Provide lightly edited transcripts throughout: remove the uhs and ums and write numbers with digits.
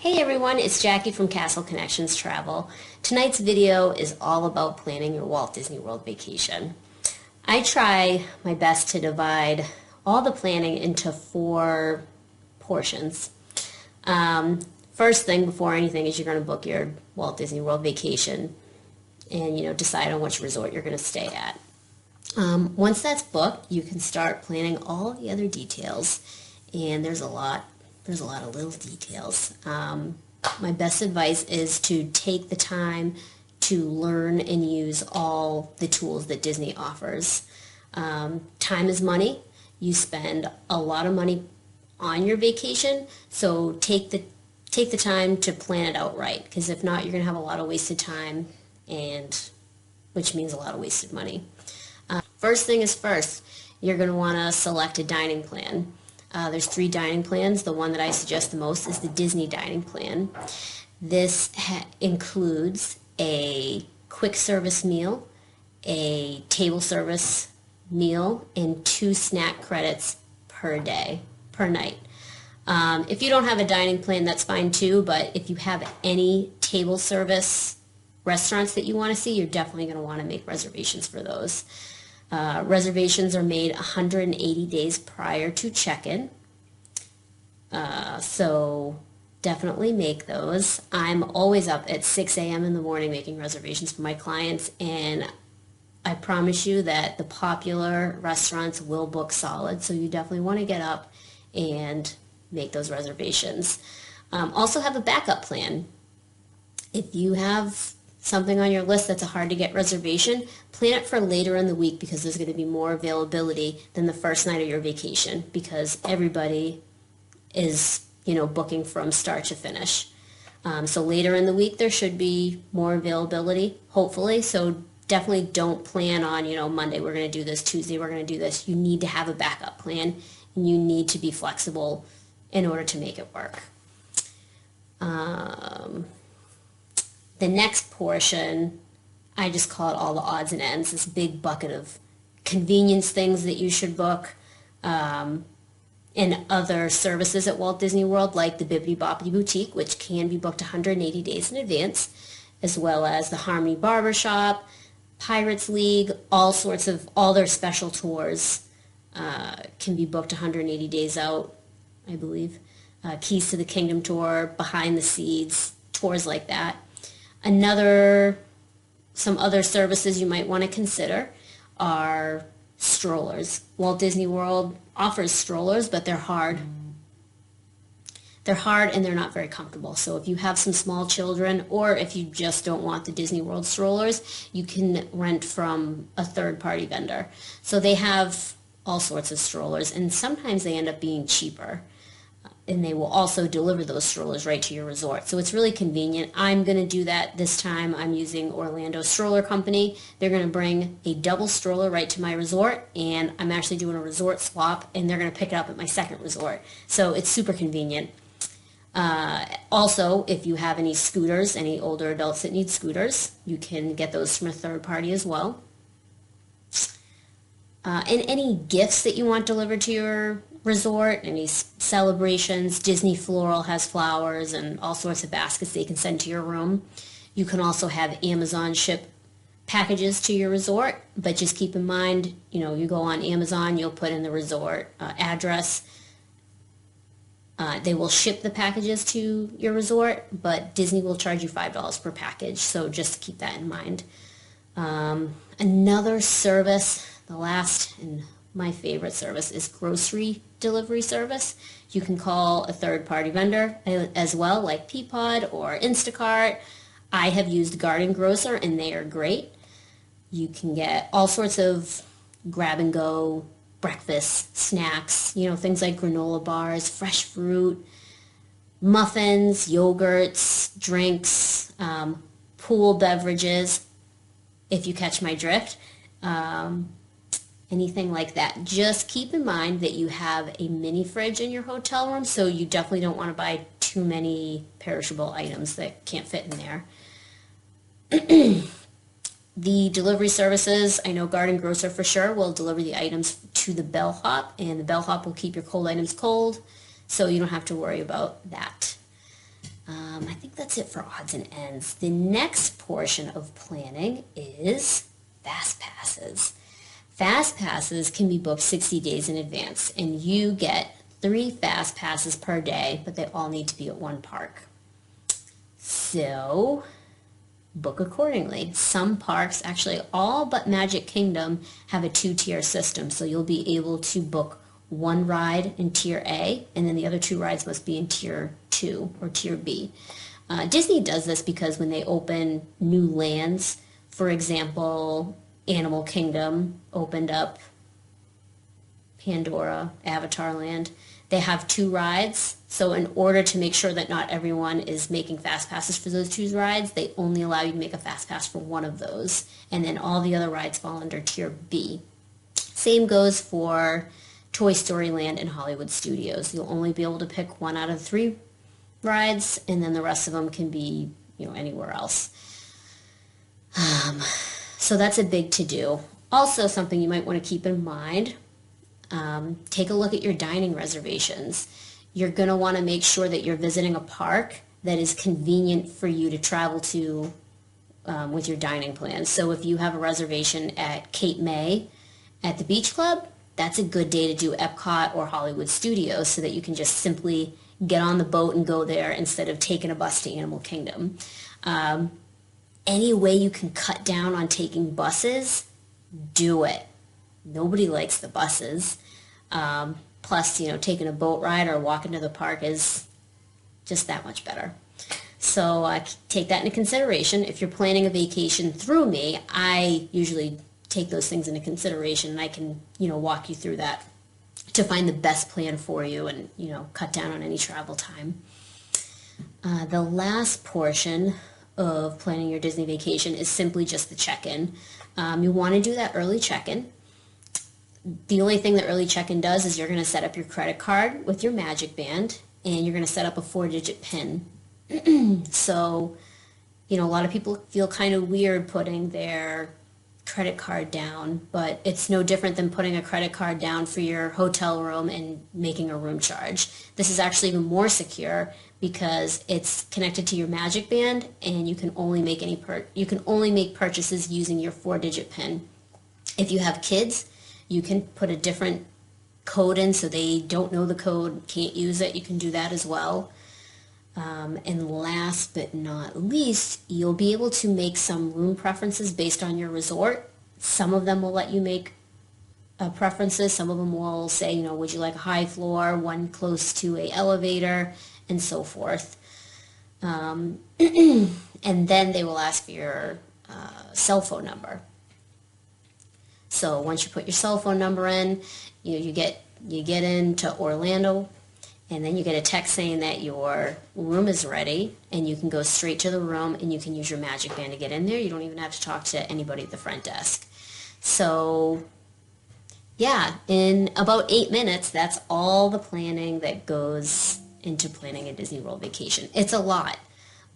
Hey everyone, it's Jackie from Castle Connections Travel. Tonight's video is all about planning your Walt Disney World vacation. I try my best to divide all the planning into 4 portions. First thing before anything is you're going to book your Walt Disney World vacation and decide on which resort you're going to stay at. Once that's booked, you can start planning all the other details, and there's a lot of little details. My best advice is to take the time to learn and use all the tools that Disney offers. Time is money. You spend a lot of money on your vacation, so take the time to plan it out right, because if not, you're going to have a lot of wasted time, and which means a lot of wasted money. First thing is first, you're going to want to select a dining plan. There's 3 dining plans. The one that I suggest the most is the Disney dining plan. This includes a quick service meal, a table service meal, and 2 snack credits per night. If you don't have a dining plan, that's fine too, but if you have any table service restaurants that you want to see, you're definitely going to want to make reservations for those. Reservations are made 180 days prior to check-in, so definitely make those. I'm always up at 6 a.m. in the morning making reservations for my clients, and I promise you that the popular restaurants will book solid, so you definitely want to get up and make those reservations. Also have a backup plan. If you have something on your list that's a hard to get reservation, plan it for later in the week, because there's going to be more availability than the first night of your vacation, because everybody is booking from start to finish. So later in the week there should be more availability, hopefully. So definitely don't plan on Monday we're going to do this, Tuesday we're going to do this. You need to have a backup plan, and you need to be flexible in order to make it work. The next portion, I just call it all the odds and ends, this big bucket of convenience things that you should book, and other services at Walt Disney World, like the Bibbidi Bobbidi Boutique, which can be booked 180 days in advance, as well as the Harmony Barbershop, Pirates League, all their special tours can be booked 180 days out, I believe. Keys to the Kingdom tour, Behind the Scenes, tours like that. Some other services you might want to consider are strollers. Walt Disney World offers strollers, but they're hard. They're hard and they're not very comfortable. So if you have some small children, or if you just don't want the Disney World strollers, you can rent from a third-party vendor. So they have all sorts of strollers, and sometimes they end up being cheaper. And they will also deliver those strollers right to your resort. So it's really convenient. I'm going to do that this time. I'm using Orlando Stroller Company. They're going to bring a double stroller right to my resort, and I'm actually doing a resort swap, and they're going to pick it up at my second resort. So it's super convenient. Also, if you have any scooters, any older adults that need scooters, you can get those from a third party as well. And any gifts that you want delivered to your resort, any celebrations. Disney Floral has flowers and all sorts of baskets they can send to your room. You can also have Amazon ship packages to your resort, but just keep in mind, you go on Amazon, you'll put in the resort address. They will ship the packages to your resort, but Disney will charge you $5 per package, so just keep that in mind. Another service, the last and my favorite service, is grocery delivery service. You can call a third-party vendor as well, like Peapod or Instacart. I have used Garden Grocer, and they are great. You can get all sorts of grab-and-go breakfast snacks, things like granola bars, fresh fruit, muffins, yogurts, drinks, pool beverages, if you catch my drift. Anything like that. Just keep in mind that you have a mini fridge in your hotel room, so you definitely don't want to buy too many perishable items that can't fit in there. The delivery services, I know Garden Grocer for sure will deliver the items to the bellhop, and the bellhop will keep your cold items cold, so you don't have to worry about that. I think that's it for odds and ends. The next portion of planning is fast passes. Fast passes can be booked 60 days in advance, and you get 3 fast passes per day, but they all need to be at one park. So book accordingly. Some parks, actually all but Magic Kingdom, have a 2-tier system, so you'll be able to book one ride in Tier A, and then the other 2 rides must be in Tier 2 or Tier B. Disney does this because when they open new lands, for example, Animal Kingdom opened up Pandora, Avatar Land, they have 2 rides. So in order to make sure that not everyone is making fast passes for those 2 rides, they only allow you to make a fast pass for one of those. And then all the other rides fall under Tier B. Same goes for Toy Story Land and Hollywood Studios. You'll only be able to pick 1 out of 3 rides, and then the rest of them can be, anywhere else. So that's a big to-do. Also, something you might want to keep in mind, take a look at your dining reservations. You're going to want to make sure that you're visiting a park that is convenient for you to travel to with your dining plans. So if you have a reservation at Cape May at the Beach Club, that's a good day to do Epcot or Hollywood Studios so that you can just simply get on the boat and go there instead of taking a bus to Animal Kingdom. Any way you can cut down on taking buses, do it. Nobody likes the buses. Plus, taking a boat ride or walking to the park is just that much better. So take that into consideration. If you're planning a vacation through me, I usually take those things into consideration, and I can, walk you through that to find the best plan for you and, cut down on any travel time. The last portion of planning your Disney vacation is simply just the check-in. You want to do that early check-in. The only thing that early check-in does is you're going to set up your credit card with your Magic Band, and you're going to set up a 4-digit PIN. So, a lot of people feel kind of weird putting their credit card down, but it's no different than putting a credit card down for your hotel room and making a room charge. This is actually even more secure because it's connected to your Magic Band, and you can only make purchases using your 4-digit PIN. If you have kids, you can put a different code in so they don't know the code, can't use it. You can do that as well. And last but not least, you'll be able to make some room preferences based on your resort. Some of them will let you make preferences. Some of them will say, would you like a high floor, one close to a elevator, and so forth. And then they will ask for your cell phone number. So once you put your cell phone number in, you get into Orlando, and then you get a text saying that your room is ready, and you can go straight to the room, and you can use your Magic Band to get in there. You don't even have to talk to anybody at the front desk. So yeah, in about 8 minutes, that's all the planning that goes into planning a Disney World vacation. It's a lot,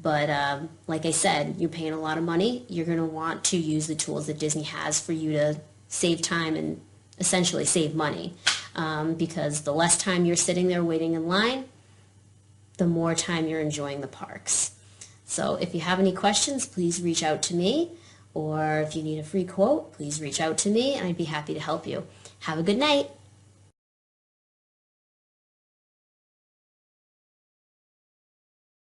but like I said, you're paying a lot of money. You're going to want to use the tools that Disney has for you to save time and essentially save money, because the less time you're sitting there waiting in line, the more time you're enjoying the parks. So if you have any questions, please reach out to me, or if you need a free quote, please reach out to me, and I'd be happy to help you. Have a good night.